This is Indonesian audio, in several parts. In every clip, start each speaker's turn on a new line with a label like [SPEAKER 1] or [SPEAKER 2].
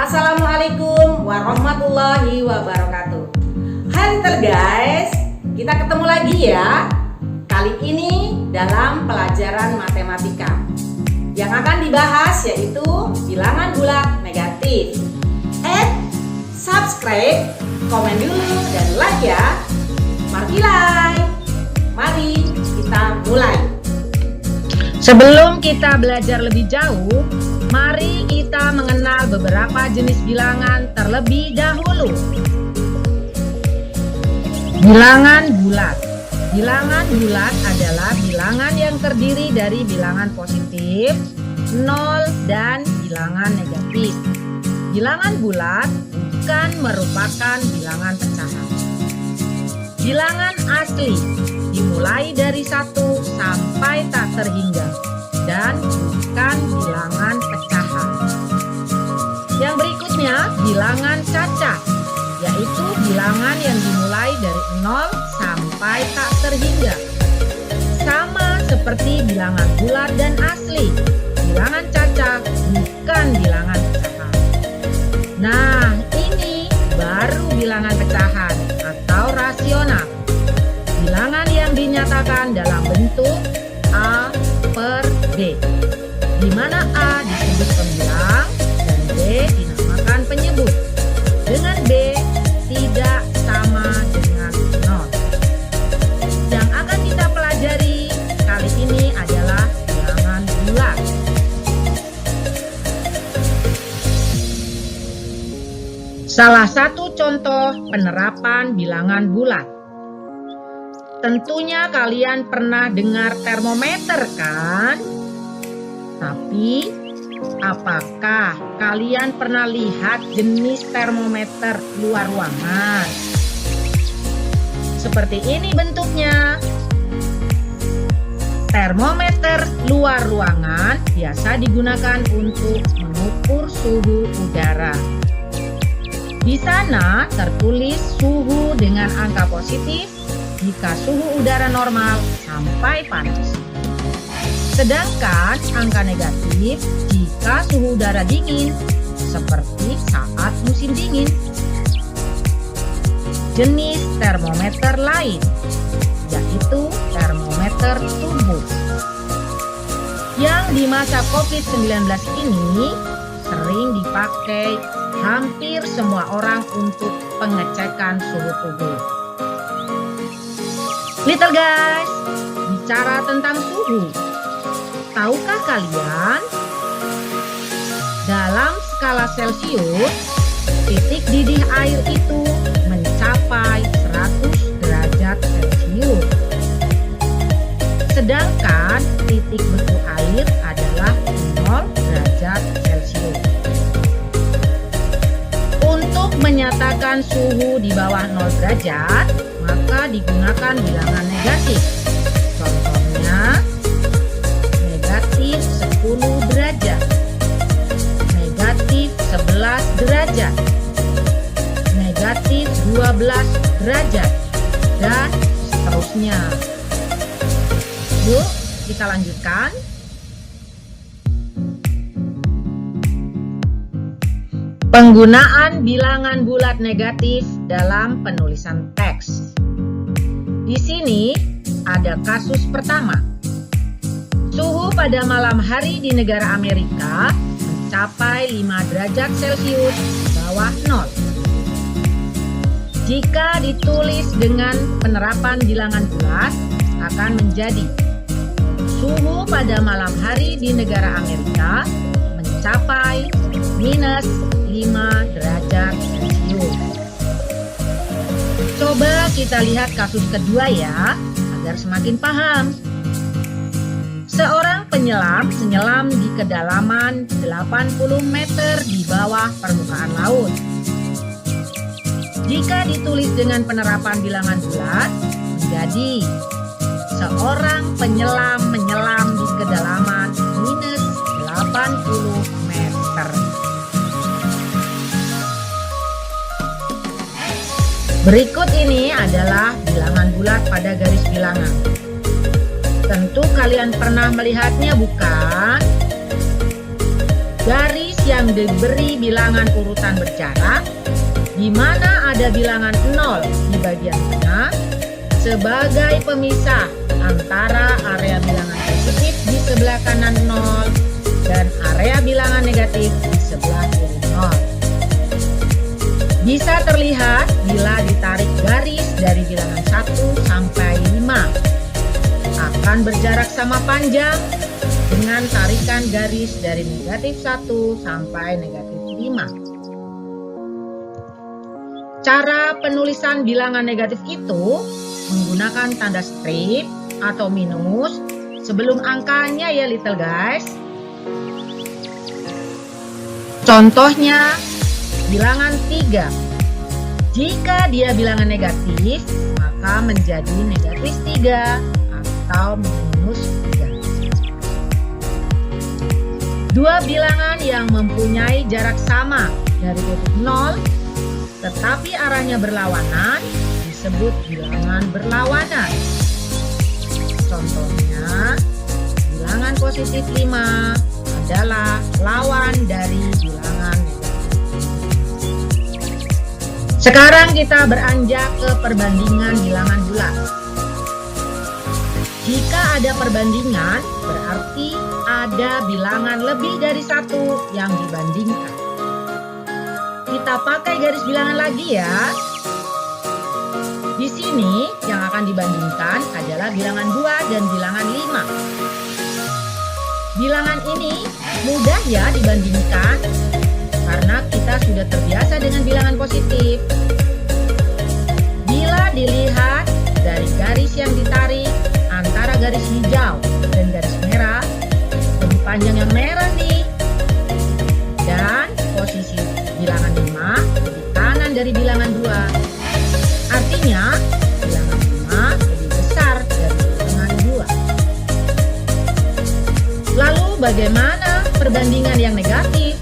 [SPEAKER 1] Assalamualaikum warahmatullahi wabarakatuh. Hai Little guys, kita ketemu lagi ya. Kali ini dalam pelajaran matematika. Yang akan dibahas yaitu bilangan bulat negatif. Subscribe, komen dulu dan like ya. Mari kita mulai. Sebelum kita belajar lebih jauh, mari kita mengenal beberapa jenis bilangan terlebih dahulu. Bilangan bulat. Bilangan bulat adalah bilangan yang terdiri dari bilangan positif, 0, dan bilangan negatif. Bilangan bulat bukan merupakan bilangan pecahan. Bilangan asli dimulai dari 1 sampai tak terhingga dan bukan bilangan pecahan. Yang berikutnya bilangan cacat, yaitu bilangan yang dimulai dari 0 sampai tak terhingga. Sama seperti bilangan bulat dan asli, bilangan cacat bukan bilangan pecahan. Nah, ini baru bilangan pecahan atau rasional. Bilangan yang dinyatakan dalam bentuk A per B, di mana A disebut pembilang dan B dinamakan penyebut, dengan B tidak sama dengan 0. Yang akan kita pelajari kali ini adalah bilangan bulat. Salah satu contoh penerapan bilangan bulat. Tentunya kalian pernah dengar termometer kan? Tapi apakah kalian pernah lihat jenis termometer luar ruangan? Seperti ini bentuknya. Termometer luar ruangan biasa digunakan untuk mengukur suhu udara. Di sana tertulis suhu dengan angka positif jika suhu udara normal sampai panas. Sedangkan angka negatif jika suhu udara dingin, seperti saat musim dingin. Jenis termometer lain yaitu termometer tubuh, yang di masa COVID-19 ini sering dipakai hampir semua orang untuk pengecekan suhu tubuh. Little guys, bicara tentang suhu, tahukah kalian? Dalam skala Celcius, titik didih air itu mencapai 100 derajat Celcius. Sedangkan titik beku air adalah 0 derajat Celcius. Untuk menyatakan suhu di bawah 0 derajat, maka digunakan bilangan negatif. Contohnya, negatif 10 derajat, negatif 11 derajat, negatif 12 derajat, dan seterusnya. Yuk, kita lanjutkan. Penggunaan bilangan bulat negatif dalam penulisan teks. Di sini ada kasus pertama. Suhu pada malam hari di negara Amerika mencapai 5 derajat Celcius di bawah 0. Jika ditulis dengan penerapan bilangan bulat, akan menjadi suhu pada malam hari di negara Amerika mencapai minus 5 derajat Celcius. Coba kita lihat kasus kedua ya, agar semakin paham. Seorang penyelam menyelam di kedalaman 80 meter di bawah permukaan laut. Jika ditulis dengan penerapan bilangan bulat, menjadi seorang penyelam menyelam di kedalaman minus 80 meter. Berikut ini adalah bilangan bulat pada garis bilangan. Tentu kalian pernah melihatnya bukan? Garis yang diberi bilangan urutan berjarak, di mana ada bilangan 0 di bagian tengah, sebagai pemisah antara area bilangan positif di sebelah kanan 0 dan area bilangan negatif di sebelah kiri 0. Bisa terlihat bila ditarik garis dari bilangan 1 sampai 5. Akan berjarak sama panjang dengan tarikan garis dari negatif 1 sampai negatif 5. Cara penulisan bilangan negatif itu menggunakan tanda strip atau minus sebelum angkanya ya little guys. Contohnya bilangan 3. Jika dia bilangan negatif, maka menjadi negatif 3 atau minus 3. Dua bilangan yang mempunyai jarak sama dari titik 0 tetapi arahnya berlawanan disebut bilangan berlawanan. Contohnya, bilangan positif 5 adalah lawan dari bilangan negatif. Sekarang kita beranjak ke perbandingan bilangan bulat. Jika ada perbandingan, berarti ada bilangan lebih dari satu yang dibandingkan. Kita pakai garis bilangan lagi ya. Di sini yang akan dibandingkan adalah bilangan 2 dan bilangan 5. Bilangan ini mudah ya dibandingkan karena kita sudah terbiasa dengan bilangan positif. Bila dilihat dari garis yang ditarik antara garis hijau dan garis merah, lebih panjang yang merah nih. Dan posisi bilangan 5 lebih kanan dari bilangan 2. Artinya bilangan 5 lebih besar dari bilangan 2. Lalu bagaimana perbandingan yang negatif?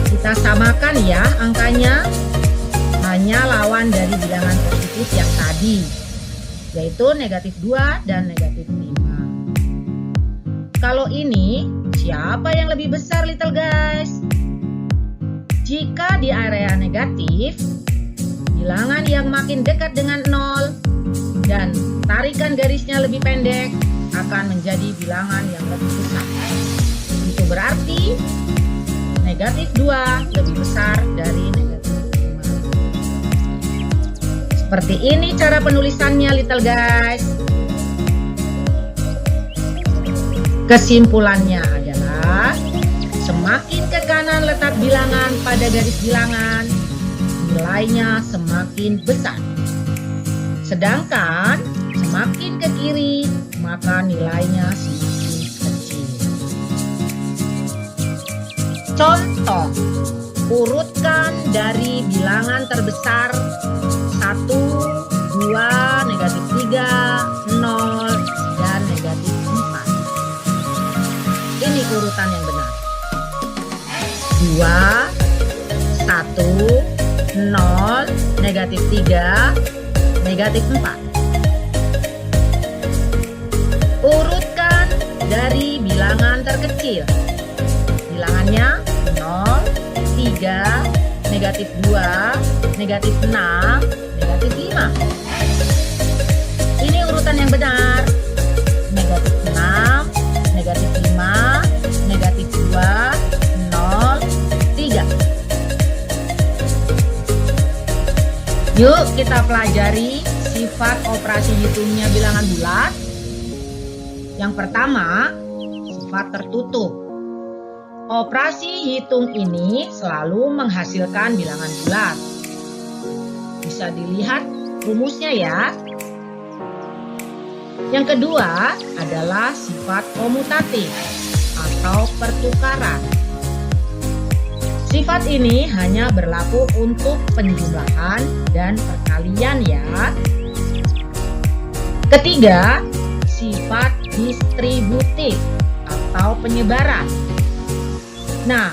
[SPEAKER 1] Kita samakan ya angkanya, hanya lawan dari bilangan positif yang tadi, yaitu negatif 2 dan negatif 5. Kalau ini, siapa yang lebih besar little guys? Jika di area negatif, bilangan yang makin dekat dengan 0 dan tarikan garisnya lebih pendek akan menjadi bilangan yang lebih besar. Itu berarti negatif 2 lebih besar dari negatif 5. Seperti ini cara penulisannya little guys. Kesimpulannya adalah semakin ke kanan letak bilangan pada garis bilangan, nilainya semakin besar. Sedangkan semakin ke kiri, maka nilainya semakin kecil. Contoh, urutkan dari bilangan terbesar 1, 2, negatif 3, 0, dan negatif 4. Ini urutan yang benar. 2, 1, 0, negatif 3, negatif 4. Urutkan dari bilangan terkecil. Bilangannya 0, 3, negatif 2, negatif 6, negatif 5. Ini urutan yang benar. Negatif 6, negatif 5, negatif 2, 0, 3. Yuk kita pelajari sifat operasi hitungnya bilangan bulat. Yang pertama, sifat tertutup. Operasi hitung ini selalu menghasilkan bilangan bulat. Bisa dilihat rumusnya ya. Yang kedua adalah sifat komutatif atau pertukaran. Sifat ini hanya berlaku untuk penjumlahan dan perkalian ya. Ketiga, sifat distributif atau penyebaran. Nah,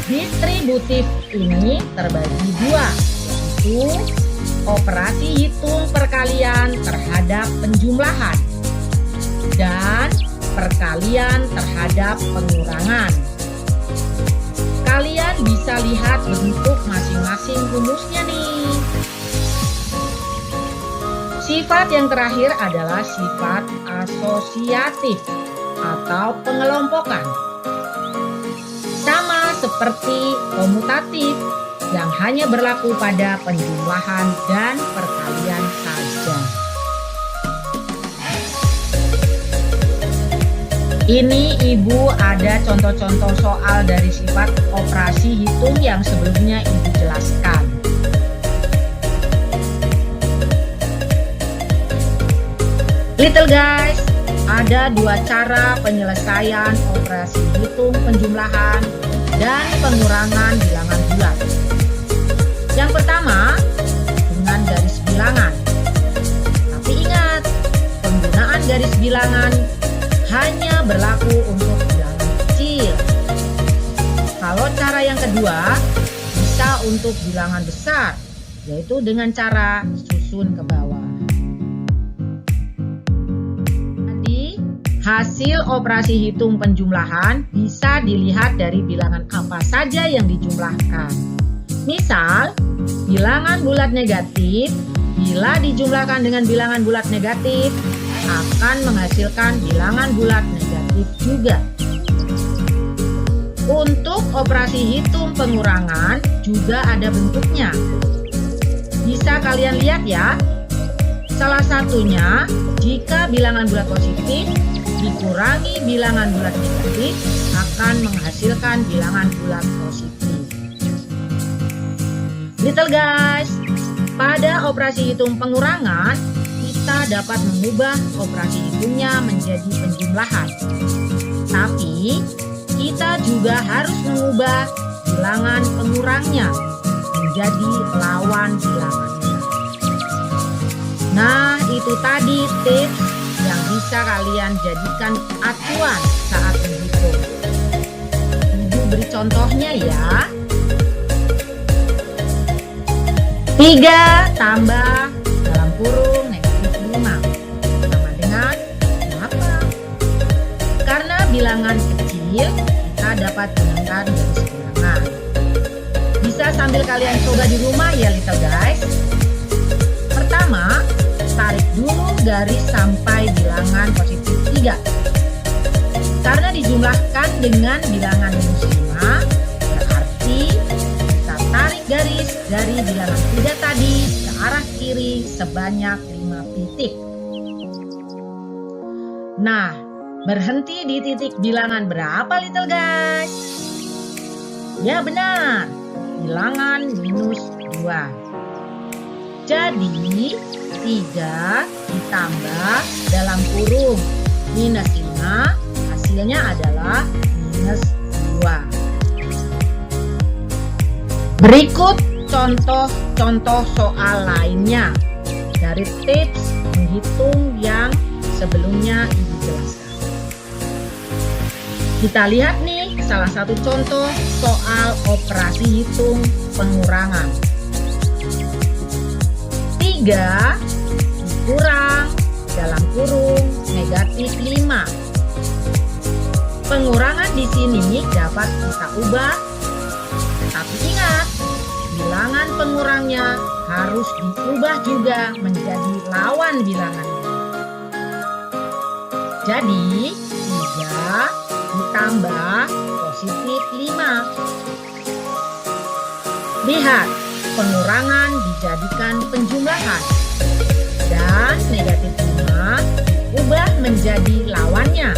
[SPEAKER 1] distributif ini terbagi dua, yaitu operasi hitung perkalian terhadap penjumlahan dan perkalian terhadap pengurangan. Kalian bisa lihat bentuk masing-masing rumusnya nih. Sifat yang terakhir adalah sifat asosiatif atau pengelompokan. Sama seperti komutatif yang hanya berlaku pada penjumlahan dan perkalian saja. Ini Ibu ada contoh-contoh soal dari sifat operasi hitung yang sebelumnya Ibu jelaskan. Little guys, ada dua cara penyelesaian operasi hitung penjumlahan dan pengurangan bilangan bulat. Yang pertama, dengan garis bilangan. Tapi ingat, penggunaan garis bilangan hanya berlaku untuk bilangan kecil. Kalau cara yang kedua, bisa untuk bilangan besar, yaitu dengan cara susun ke bawah. Hasil operasi hitung penjumlahan bisa dilihat dari bilangan apa saja yang dijumlahkan. Misal, bilangan bulat negatif bila dijumlahkan dengan bilangan bulat negatif akan menghasilkan bilangan bulat negatif juga. Untuk operasi hitung pengurangan juga ada bentuknya. Bisa kalian lihat ya. Salah satunya, jika bilangan bulat positif dikurangi bilangan bulat negatif akan menghasilkan bilangan bulat positif. Little guys, pada operasi hitung pengurangan, kita dapat mengubah operasi hitungnya menjadi penjumlahan. Tapi, kita juga harus mengubah bilangan pengurangnya menjadi lawan bilangannya. Nah, itu tadi tips yang bisa kalian jadikan acuan saat menghitung. Ibu beri contohnya ya. 3 tambah dalam kurung negatif 5 sama dengan berapa? Karena bilangan kecil, kita dapat gunakan garis bilangan. Bisa sambil kalian coba di rumah ya little guys. Pertama, tarik dulu garis sampai bilangan positif 3. Karena dijumlahkan dengan bilangan minus 5, berarti kita tarik garis dari bilangan 3 tadi ke arah kiri sebanyak 5 titik. Nah, berhenti di titik bilangan berapa little guys? Ya benar, bilangan minus 2. Jadi 3 ditambah dalam kurung minus 5 hasilnya adalah minus 2. Berikut contoh-contoh soal lainnya dari tips menghitung yang sebelumnya Ibu jelaskan. Kita lihat nih salah satu contoh soal operasi hitung pengurangan. 3 dikurang dalam kurung negatif 5. Pengurangan di sini dapat kita ubah, tapi ingat, bilangan pengurangnya harus diubah juga menjadi lawan bilangannya. Jadi 3 ditambah positif 5. Lihat, pengurangan dijadikan penjumlahan dan negatif 5 diubah menjadi lawannya.